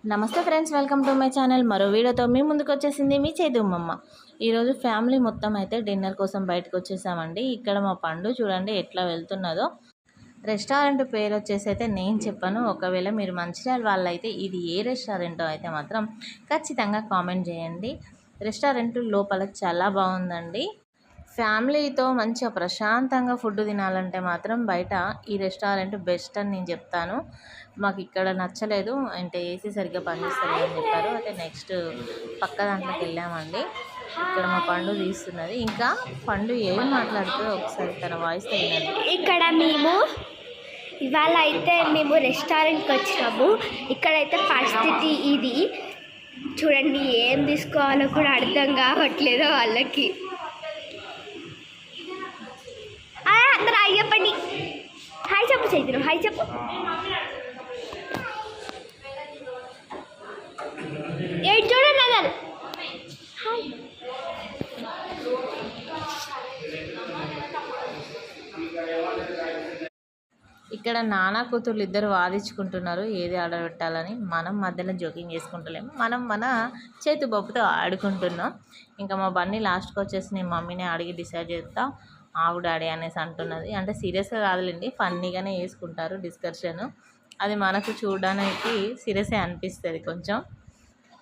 నమస్తే friends, welcome to my channel. మరో వీడియోతో మీ ముందుకు వచ్చేసింది మీ చేదుమ్మమ్మ. ఈరోజు ఫ్యామిలీ మొత్తం అయితే డిన్నర్ కోసం బయటకు వచ్చేసామండి. ఇక్కడ మా పండు చూడండి ఎట్లా వెళ్తున్నదో. రెస్టారెంట్ పేరు వచ్చేసి అయితే నేను చెప్పాను. ఒకవేళ మీరు మంచిర్యాల వాళ్ళైతే ఇది ఏ రెస్టారెంటో అయితే మాత్రం ఖచ్చితంగా కామెంట్ చేయండి. రెస్టారెంట్ లోపల చాలా బాగుందండి. ఫ్యామిలీతో మంచిగా ప్రశాంతంగా ఫుడ్ తినాలంటే మాత్రం బయట ఈ రెస్టారెంట్ బెస్ట్ అని నేను చెప్తాను. మాకు ఇక్కడ నచ్చలేదు, అంటే ఏసీ సరిగ్గా పనిచేస్తలేదు అని చెప్పారు. అయితే నెక్స్ట్ పక్క దాంట్లోకి వెళ్ళామండి. ఇక్కడ మా పండు తీస్తున్నది. ఇంకా పండు ఏం మాట్లాడుతుందో ఒకసారి తన వాయిస్ వినండి. ఇక్కడ ఇవాళ అయితే మేము రెస్టారెంట్కి వచ్చినాము. ఇక్కడైతే పరిస్థితి ఇది చూడండి, ఏం తీసుకోవాలో కూడా అర్థం కావట్లేదు వాళ్ళకి. అందరూ హాయ్ చెప్పండి. హాయ్ చెప్పు చైతన్యం, హాయ్ చెప్పు. ఏంటి చూడండి అన్నారు. హాయ్. ఇక్కడ నానా కూతుర్లు ఇద్దరు వాదించుకుంటున్నారు ఏది ఆర్డర్ పెట్టాలని. మనం మధ్యలో జోకింగ్ చేసుకుంటలేము, మనం మన చేతి బొప్పుతో ఆడుకుంటున్నాం. ఇంకా మా బన్నీ లాస్ట్కి వచ్చేసి నేను మమ్మీని అడిగి డిసైడ్ చేస్తా ఆవు డాడీ అనేసి అంటున్నది. అంటే సీరియస్గా కాదులేండి, ఫన్నీగానే వేసుకుంటారు డిస్కషన్. అది మనకు చూడడానికి సీరియసే అనిపిస్తుంది కొంచెం.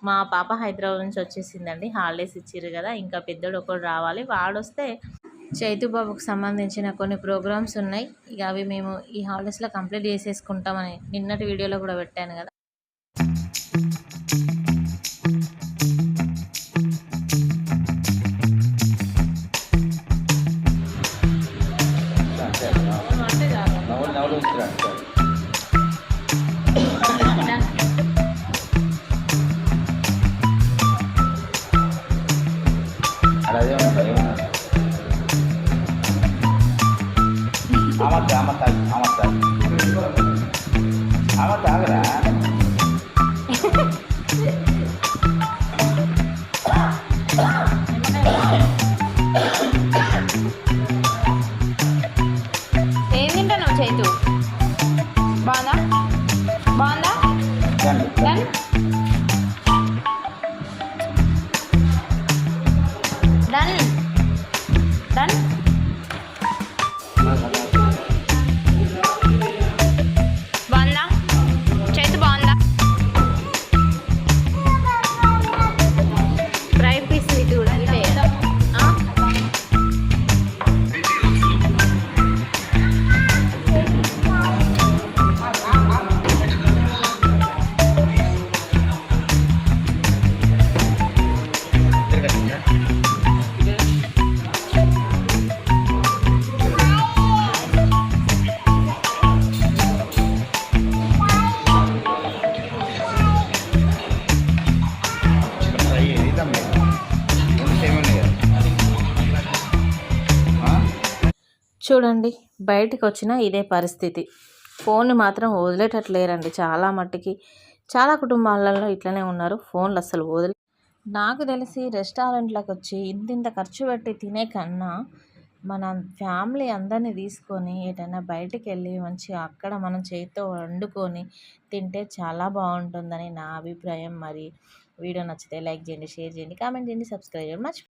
మా పాప హైదరాబాద్ నుంచి వచ్చేసిందండి, హాలిడేస్ ఇచ్చిర్రు కదా. ఇంకా పెద్దోడు ఒకడు రావాలి, వాడొస్తే చైతుబాబుకు సంబంధించిన కొన్ని ప్రోగ్రామ్స్ ఉన్నాయి. ఇక అవి మేము ఈ హాలిడేస్లో కంప్లీట్ చేసేసుకుంటామని నిన్నటి వీడియోలో కూడా పెట్టాను కదా. తాగరా ఏం తింటాను చైతు? బాగుందా? బాగుందా? డన్. Done done. బాగుందా చైతు? బాగుందా? ఫ్రై పీస్ ఇది కూడా ఇదే. చూడండి బయటకు వచ్చినా ఇదే పరిస్థితి. ఫోన్ మాత్రం వదిలేటట్లేరండి. చాలా మట్టుకి చాలా కుటుంబాలలో ఇట్లనే ఉన్నారు, ఫోన్లు అస్సలు వదిలే. నాకు తెలిసి రెస్టారెంట్లకు వచ్చి ఇంత ఖర్చు పెట్టి తినే కన్నా మన ఫ్యామిలీ అందరినీ తీసుకొని ఎటైనా బయటికి వెళ్ళి మంచిగా అక్కడ మనం చేతితో వండుకొని తింటే చాలా బాగుంటుందని నా అభిప్రాయం. మరి వీడియో నచ్చితే లైక్ చేయండి, షేర్ చేయండి, కామెంట్ చేయండి, సబ్స్క్రైబ్ చేయండి.